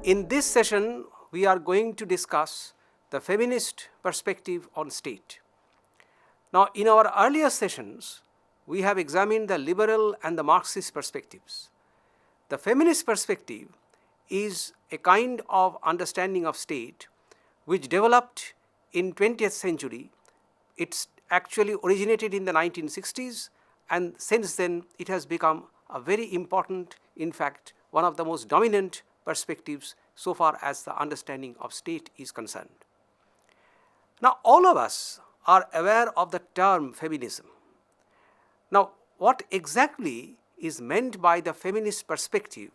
In this session, we are going to discuss the feminist perspective on state. Now, in our earlier sessions, we have examined the liberal and the Marxist perspectives. The feminist perspective is a kind of understanding of state which developed in 20th century. It's actually originated in the 1960s, and since then it has become a very important, in fact, one of the most dominant perspectives so far as the understanding of state is concerned. Now, all of us are aware of the term feminism. Now, what exactly is meant by the feminist perspective,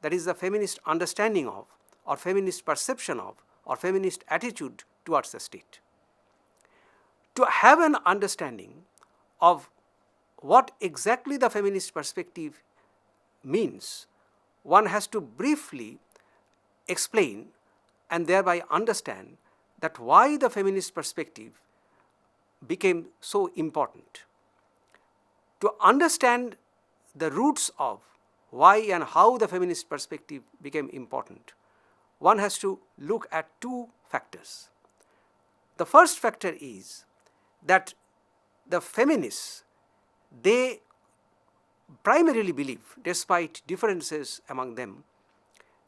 that is the feminist understanding of, or feminist perception of, or feminist attitude towards the state? To have an understanding of what exactly the feminist perspective means, one has to briefly explain and thereby understand that why the feminist perspective became so important. To understand the roots of why and how the feminist perspective became important, one has to look at two factors. The first factor is that the feminists, they primarily believe, despite differences among them,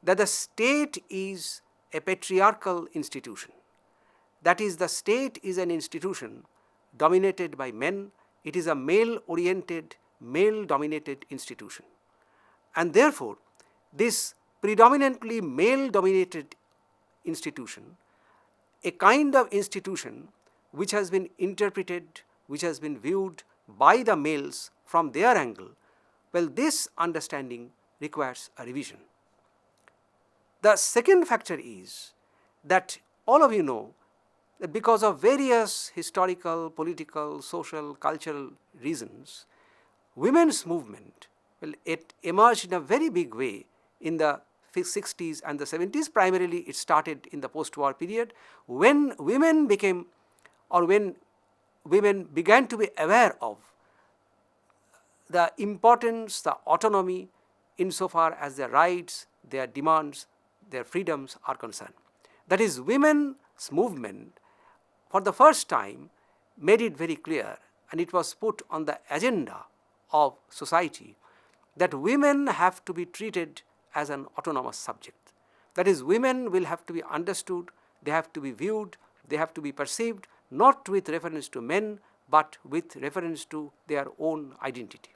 that the state is a patriarchal institution. That is, the state is an institution dominated by men. It is a male-oriented, male-dominated institution. And therefore, this predominantly male-dominated institution, a kind of institution which has been interpreted, which has been viewed by the males from their angle, well, this understanding requires a revision. The second factor is that all of you know that because of various historical, political, social, cultural reasons, women's movement, well, it emerged in a very big way in the 60s and the 70s. Primarily, it started in the post-war period when women became, or when women began to be aware of the importance, the autonomy, insofar as their rights, their demands, their freedoms are concerned. That is, women's movement for the first time made it very clear, and it was put on the agenda of society, that women have to be treated as an autonomous subject. That is, women will have to be understood, they have to be viewed, they have to be perceived, not with reference to men, but with reference to their own identity.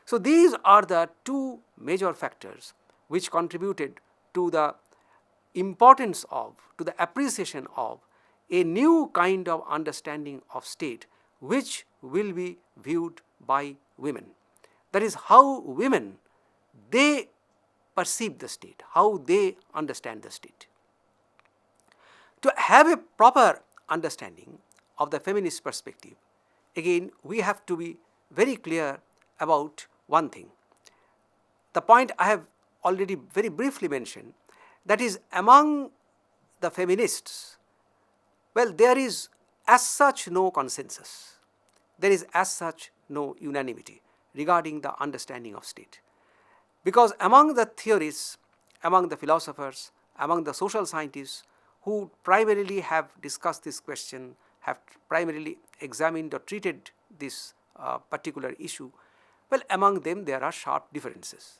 So these are the two major factors which contributed to the importance of, to the appreciation of a new kind of understanding of state which will be viewed by women. That is how women, they perceive the state, how they understand the state. To have a proper understanding of the feminist perspective, again, we have to be very clear about one thing. The point I have already very briefly mentioned, that is, among the feminists, well, there is as such no consensus. There is as such no unanimity regarding the understanding of state. Because among the theorists, among the philosophers, among the social scientists who primarily have discussed this question, have primarily examined or treated this particular issue, well, among them there are sharp differences.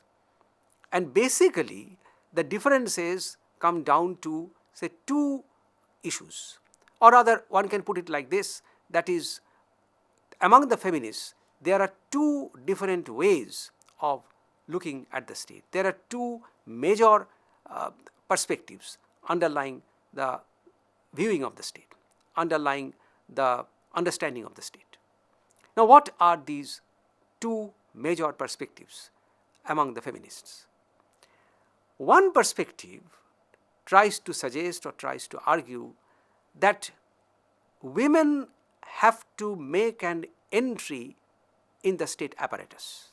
And basically, the differences come down to, say, two issues. Or rather, one can put it like this, that is, among the feminists, there are two different ways of looking at the state. There are two major perspectives underlying the viewing of the state, underlying the understanding of the state. Now, what are these two major perspectives among the feminists? One perspective tries to suggest or tries to argue that women have to make an entry in the state apparatus.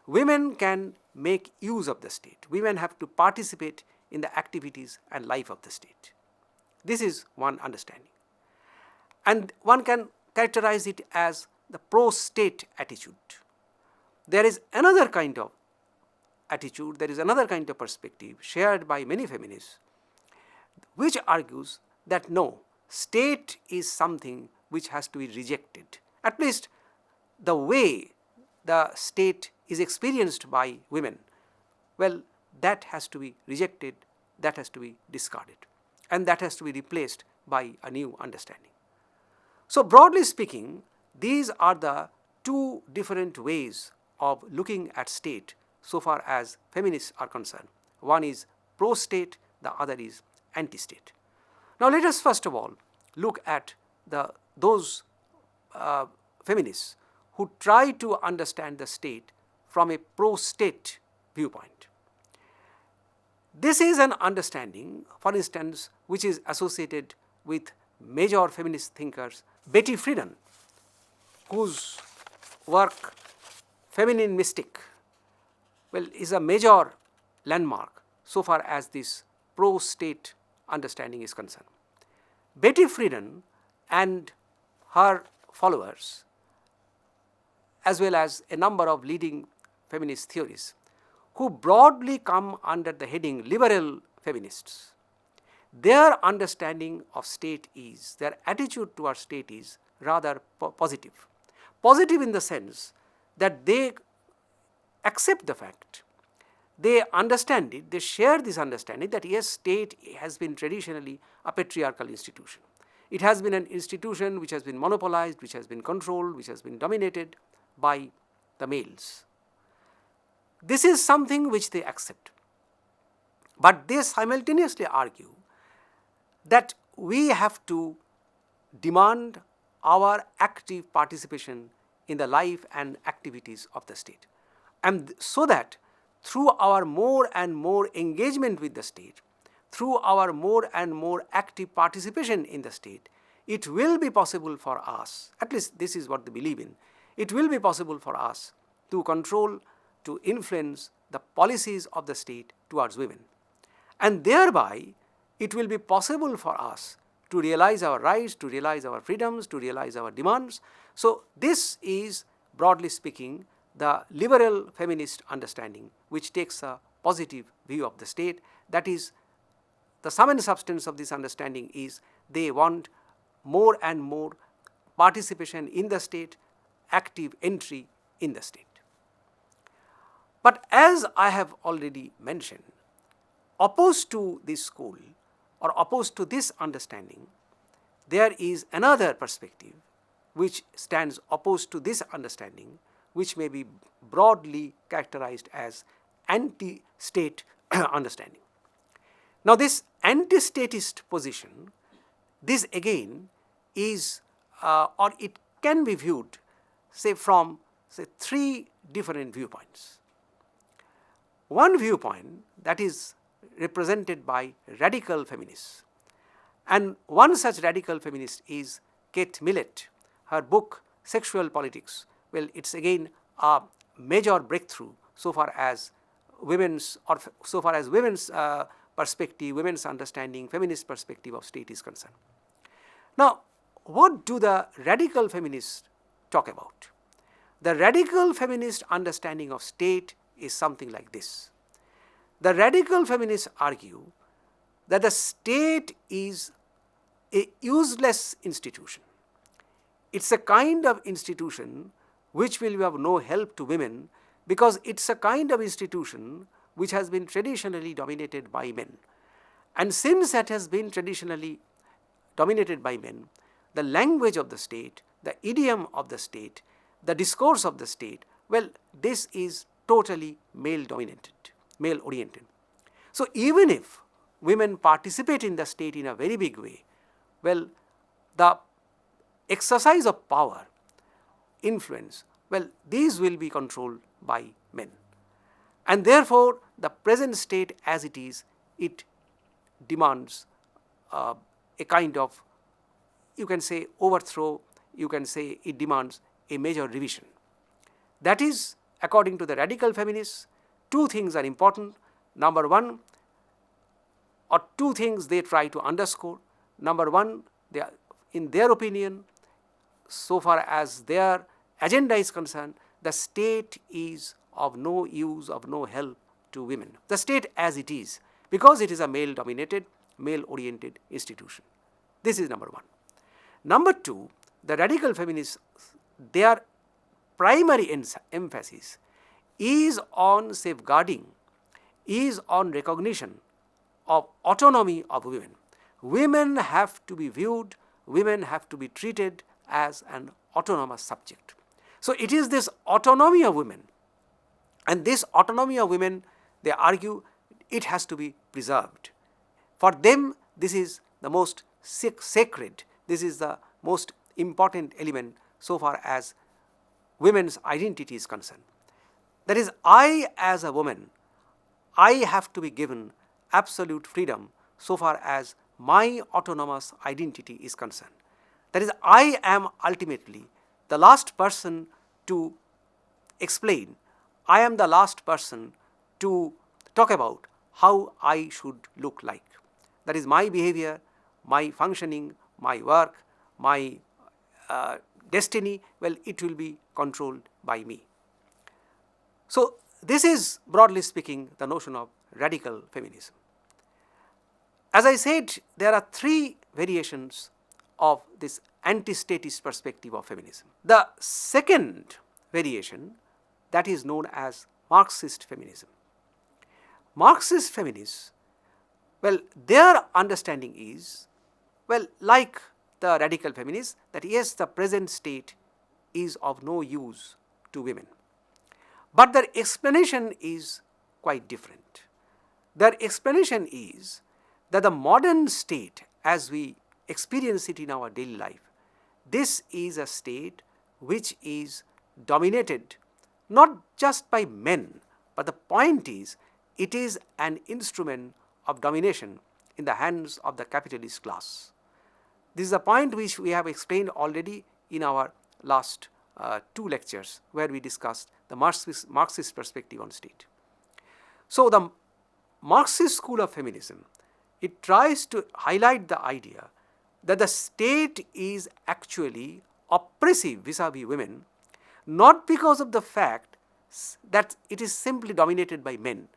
Women can make use of the state. Women have to participate in the activities and life of the state. This is one understanding. And one can characterize it as the pro-state attitude. There is another kind of attitude, there is another kind of perspective shared by many feminists, which argues that no, state is something which has to be rejected. At least the way the state is experienced by women, well, that has to be rejected, that has to be discarded, and that has to be replaced by a new understanding. So broadly speaking, these are the two different ways of looking at state so far as feminists are concerned. One is pro-state, the other is anti-state. Now let us first of all look at those feminists who try to understand the state from a pro-state viewpoint. This is an understanding, for instance, which is associated with major feminist thinkers, Betty Friedan, whose work Feminine Mystic, well, is a major landmark so far as this pro-state understanding is concerned. Betty Friedan and her followers, as well as a number of leading feminist theories, who broadly come under the heading Liberal Feminists, their understanding of state is, their attitude towards state is rather positive. Positive in the sense that they accept the fact, they understand it, they share this understanding that yes, state has been traditionally a patriarchal institution. It has been an institution which has been monopolized, which has been controlled, which has been dominated by the males. This is something which they accept. But they simultaneously argue that we have to demand our active participation in the life and activities of the state. And so that through our more and more engagement with the state, through our more and more active participation in the state, it will be possible for us, at least this is what they believe in, it will be possible for us to control, to influence the policies of the state towards women. And thereby, it will be possible for us to realize our rights, to realize our freedoms, to realize our demands. So this is, broadly speaking, the liberal feminist understanding, which takes a positive view of the state. That is, the sum and substance of this understanding is they want more and more participation in the state, active entry in the state. But as I have already mentioned, opposed to this school or opposed to this understanding, there is another perspective which stands opposed to this understanding, which may be broadly characterized as anti-state understanding. Now this anti-statist position, this again is or it can be viewed from three different viewpoints. One viewpoint that is represented by radical feminists, and one such radical feminist is Kate Millett. Her book Sexual Politics, well, it's again a major breakthrough so far as women's perspective, women's understanding, feminist perspective of state is concerned. Now, what do the radical feminists talk about? The radical feminist understanding of state is something like this. The radical feminists argue that the state is a useless institution. It's a kind of institution which will be of no help to women because it's a kind of institution which has been traditionally dominated by men. And since it has been traditionally dominated by men, the language of the state, the idiom of the state, the discourse of the state, well, this is totally male-dominated, male-oriented. So even if women participate in the state in a very big way, well, the exercise of power, influence, well, these will be controlled by men. And therefore, the present state as it is, it demands a kind of, you can say, overthrow, you can say it demands a major revision. That is, according to the radical feminists, two things are important. Number one, or two things they try to underscore. Number one, in their opinion, so far as their agenda is concerned, the state is of no use, of no help to women, the state as it is, because it is a male-dominated, male-oriented institution. This is number one. Number two, the radical feminists, their primary emphasis is on safeguarding, is on recognition of autonomy of women. Women have to be viewed, women have to be treated as an autonomous subject. So it is this autonomy of women, and this autonomy of women, they argue, it has to be preserved. For them, this is the most sacred, this is the most important element so far as women's identity is concerned. That is, I as a woman, I have to be given absolute freedom so far as my autonomous identity is concerned. That is, I am ultimately the last person to explain, I am the last person to talk about how I should look like. That is, my behavior, my functioning, my work, my destiny, well, it will be controlled by me. So this is, broadly speaking, the notion of radical feminism. As I said, there are three variations of this anti-statist perspective of feminism. The second variation, that is known as Marxist feminism. Marxist feminists, well, their understanding is, well, like the radical feminists, that yes, the present state is of no use to women. But their explanation is quite different. Their explanation is that the modern state, as we experience it in our daily life, this is a state which is dominated not just by men, but the point is, it is an instrument of domination in the hands of the capitalist class. This is a point which we have explained already in our last two lectures, where we discussed the Marxist perspective on state. So the Marxist school of feminism, it tries to highlight the idea that the state is actually oppressive vis-a-vis women, not because of the fact that it is simply dominated by men.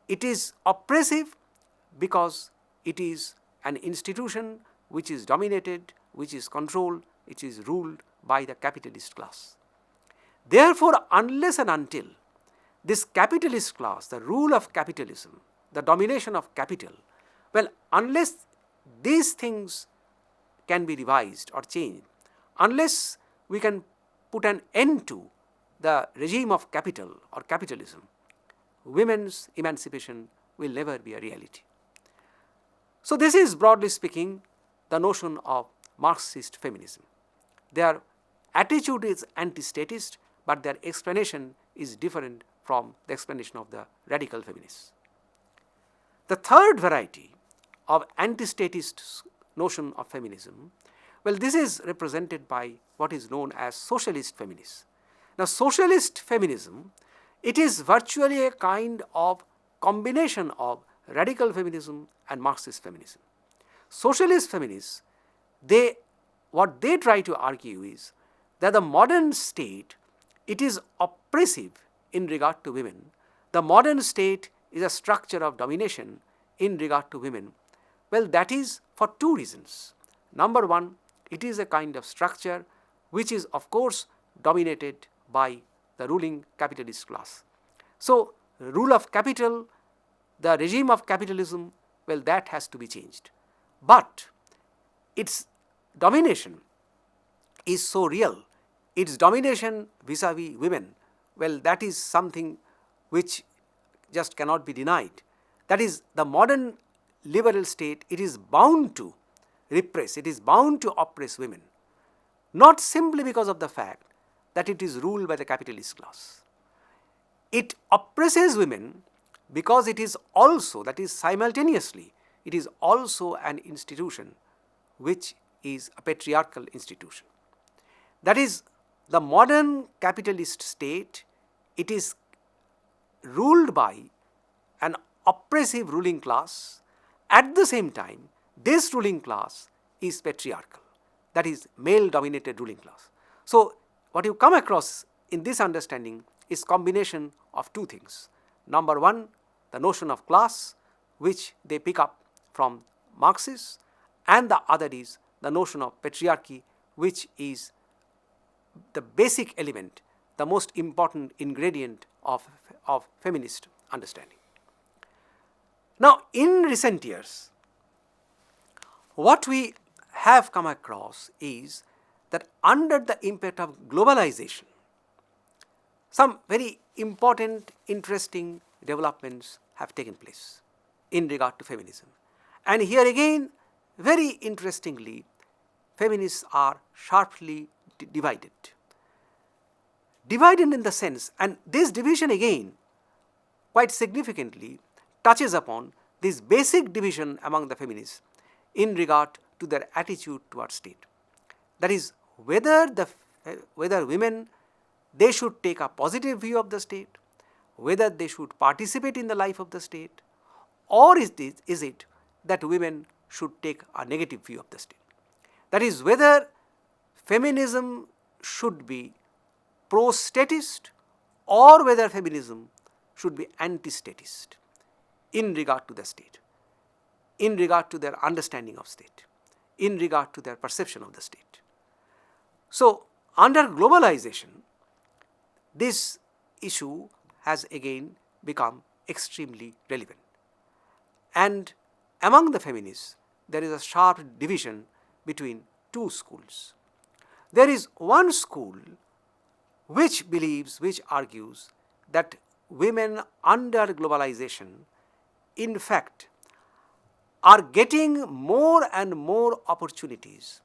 It is oppressive because it is an institution which is dominated, which is controlled, which is ruled by the capitalist class. Therefore, unless and until this capitalist class, the rule of capitalism, the domination of capital, well, unless these things can be revised or changed, unless we can put an end to the regime of capital or capitalism, women's emancipation will never be a reality. So this is, broadly speaking, the notion of Marxist feminism. Their attitude is anti-statist, but their explanation is different from the explanation of the radical feminists. The third variety of anti-statist notion of feminism, well, this is represented by what is known as socialist feminists. Now, socialist feminism, it is virtually a kind of combination of radical feminism and Marxist feminism. Socialist feminists, what they try to argue is that the modern state, it is oppressive in regard to women. The modern state is a structure of domination in regard to women. Well, that is for two reasons. Number one, it is a kind of structure which is, of course, dominated by the ruling capitalist class. So, rule of capital, the regime of capitalism, well, that has to be changed. But its domination is so real, its domination vis-a-vis women, well, that is something which just cannot be denied. That is, the modern liberal state, it is bound to repress, it is bound to oppress women, not simply because of the fact that it is ruled by the capitalist class. It oppresses women because it is also, that is simultaneously, it is also an institution which is a patriarchal institution. That is, the modern capitalist state, it is ruled by an oppressive ruling class. At the same time, this ruling class is patriarchal, that is male-dominated ruling class. So, what you come across in this understanding is combination of two things. Number one, the notion of class, which they pick up from Marxists, and the other is the notion of patriarchy, which is the basic element, the most important ingredient of feminist understanding. Now, in recent years, what we have come across is that under the impact of globalization, some very important, interesting developments have taken place in regard to feminism. And here again, very interestingly, feminists are sharply divided. Divided in the sense, and this division again, quite significantly, touches upon this basic division among the feminists in regard to their attitude towards state. That is, whether women, they should take a positive view of the state, whether they should participate in the life of the state, or is it that women should take a negative view of the state. That is, whether feminism should be pro-statist or whether feminism should be anti-statist in regard to the state, in regard to their understanding of state, in regard to their perception of the state. So, under globalization, this issue has again become extremely relevant. And among the feminists, there is a sharp division between two schools. There is one school which argues that women under globalization, in fact, are getting more and more opportunities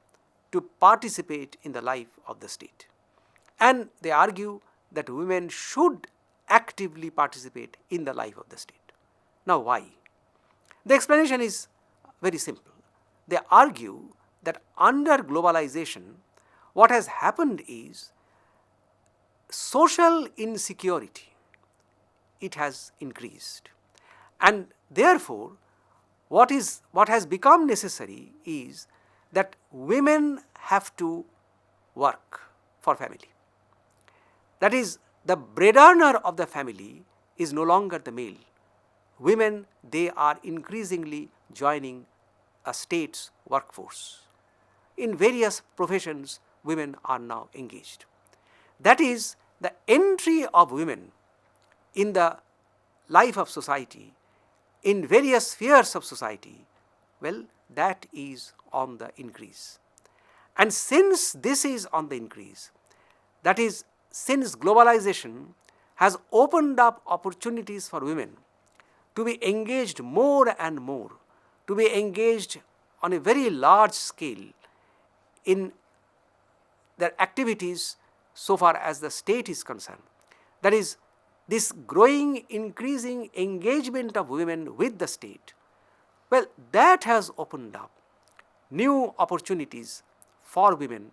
to participate in the life of the state. And they argue that women should actively participate in the life of the state. Now, why? The explanation is very simple. They argue that under globalization, what has happened is social insecurity, it has increased. And therefore, what has become necessary is that women have to work for family. That is, the bread earner of the family is no longer the male. Women, they are increasingly joining a state's workforce. In various professions, women are now engaged. That is, the entry of women in the life of society, in various spheres of society, well, that is on the increase. And since this is on the increase, that is, since globalization has opened up opportunities for women to be engaged more and more, to be engaged on a very large scale in their activities so far as the state is concerned. That is, this growing, increasing engagement of women with the state, well, that has opened up new opportunities for women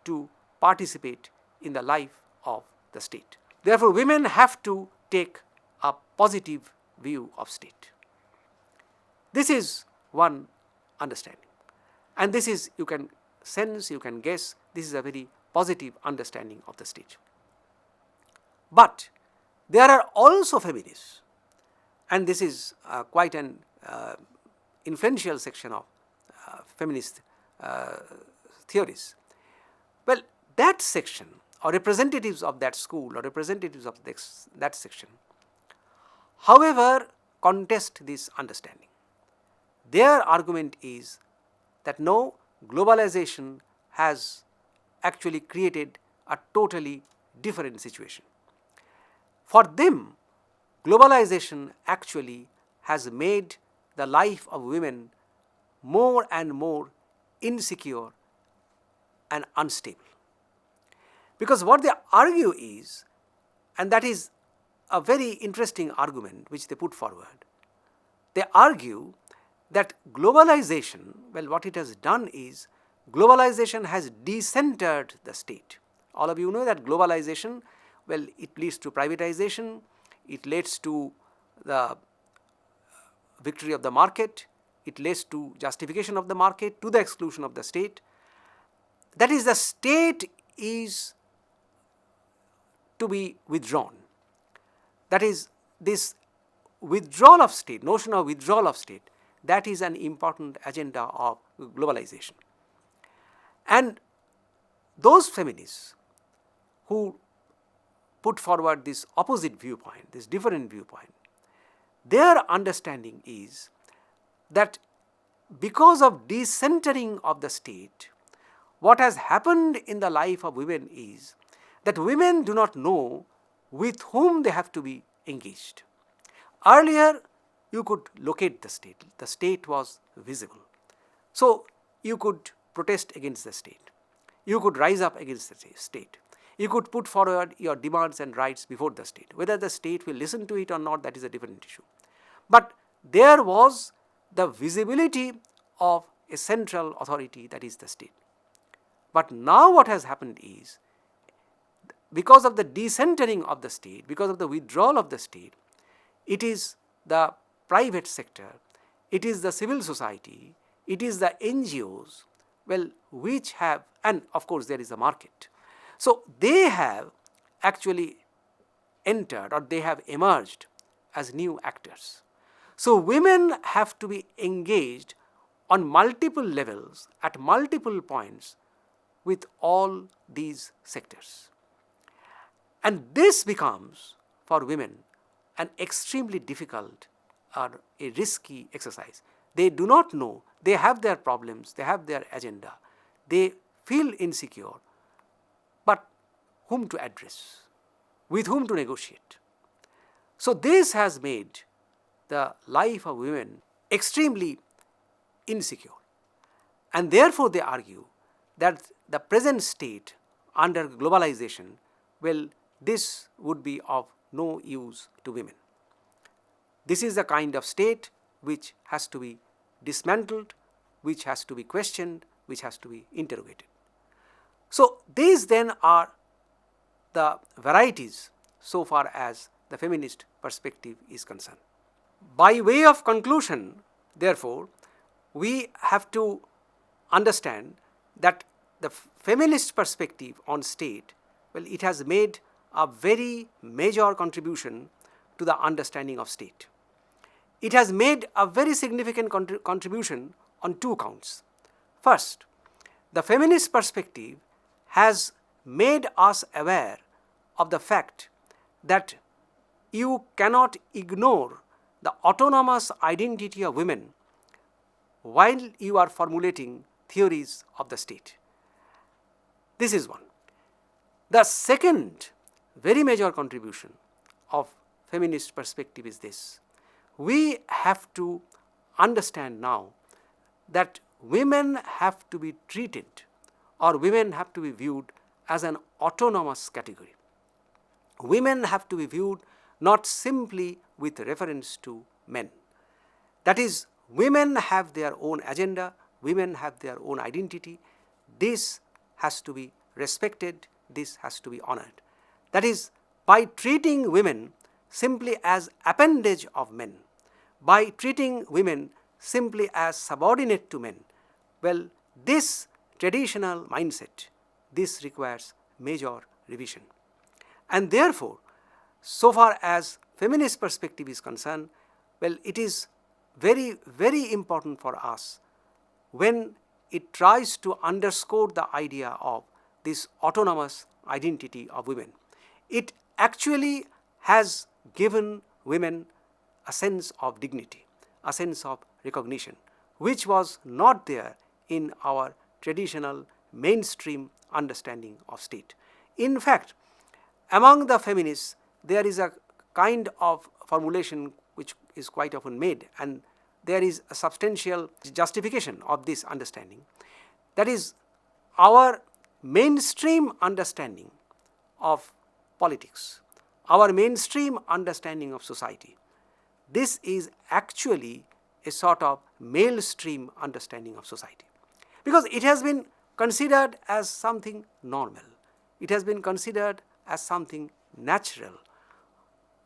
to participate in the life of the state. Therefore, women have to take a positive view of state. This is one understanding. And this is, you can sense, you can guess, this is a very positive understanding of the state. But there are also feminists, and this is quite an influential section of feminist theories. Well, that section, or representatives of that school, or representatives of that section, however, contest this understanding. Their argument is that no, globalization has actually created a totally different situation. For them, globalization actually has made the life of women more and more insecure and unstable. Because what they argue is, and that is a very interesting argument which they put forward, they argue that globalization, well, what it has done is, globalization has decentered the state. All of you know that globalization, well, it leads to privatization, it leads to the victory of the market, it leads to justification of the market to the exclusion of the state. That is, the state is to be withdrawn. That is, this withdrawal of state, notion of withdrawal of state, that is an important agenda of globalization. And those feminists who put forward this opposite viewpoint, this different viewpoint, their understanding is that because of decentering of the state, what has happened in the life of women is that women do not know with whom they have to be engaged. Earlier, you could locate the state was visible. So, you could protest against the state, you could rise up against the state, you could put forward your demands and rights before the state. Whether the state will listen to it or not, that is a different issue. But there was the visibility of a central authority, that is the state. But now what has happened is, because of the decentering of the state, because of the withdrawal of the state, it is the private sector, it is the civil society, it is the NGOs, which have, and of course there is a market. So they have actually entered, or they have emerged as new actors. So women have to be engaged on multiple levels, at multiple points, with all these sectors. And this becomes, for women, an extremely difficult or a risky exercise. They do not know, they have their problems, they have their agenda, they feel insecure, but whom to address, with whom to negotiate. So this has made the life of women extremely insecure. And therefore they argue that the present state under globalization, this would be of no use to women. This is the kind of state which has to be dismantled, which has to be questioned, which has to be interrogated. So these then are the varieties so far as the feminist perspective is concerned. By way of conclusion, therefore, we have to understand that the feminist perspective on state, it has made a very major contribution to the understanding of state. It has made a very significant contribution on two counts. First, the feminist perspective has made us aware of the fact that you cannot ignore the autonomous identity of women while you are formulating theories of the state. This is one. The second very major contribution of feminist perspective is this. We have to understand now that women have to be treated, or women have to be viewed as an autonomous category. Women have to be viewed not simply with reference to men. That is, women have their own agenda, women have their own identity. This has to be respected, this has to be honored. That is, by treating women simply as appendage of men, by treating women simply as subordinate to men, this traditional mindset, this requires major revision. And therefore, so far as feminist perspective is concerned, it is very, very important for us when it tries to underscore the idea of this autonomous identity of women. It actually has given women a sense of dignity, a sense of recognition, which was not there in our traditional mainstream understanding of state. In fact, among the feminists, there is a kind of formulation which is quite often made, and there is a substantial justification of this understanding. That is, our mainstream understanding of politics, our mainstream understanding of society, this is actually a sort of male stream understanding of society. Because it has been considered as something normal, it has been considered as something natural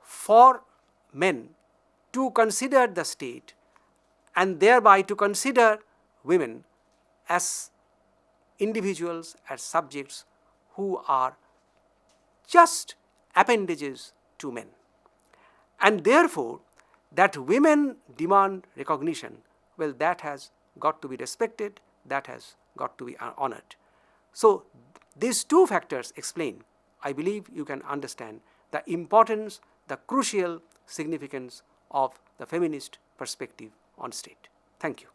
for men to consider the state and thereby to consider women as individuals, as subjects who are just appendages to men. And therefore, that women demand recognition, well, that has got to be respected, that has got to be honored. So these two factors explain, I believe you can understand the importance, the crucial significance of the feminist perspective on state. Thank you.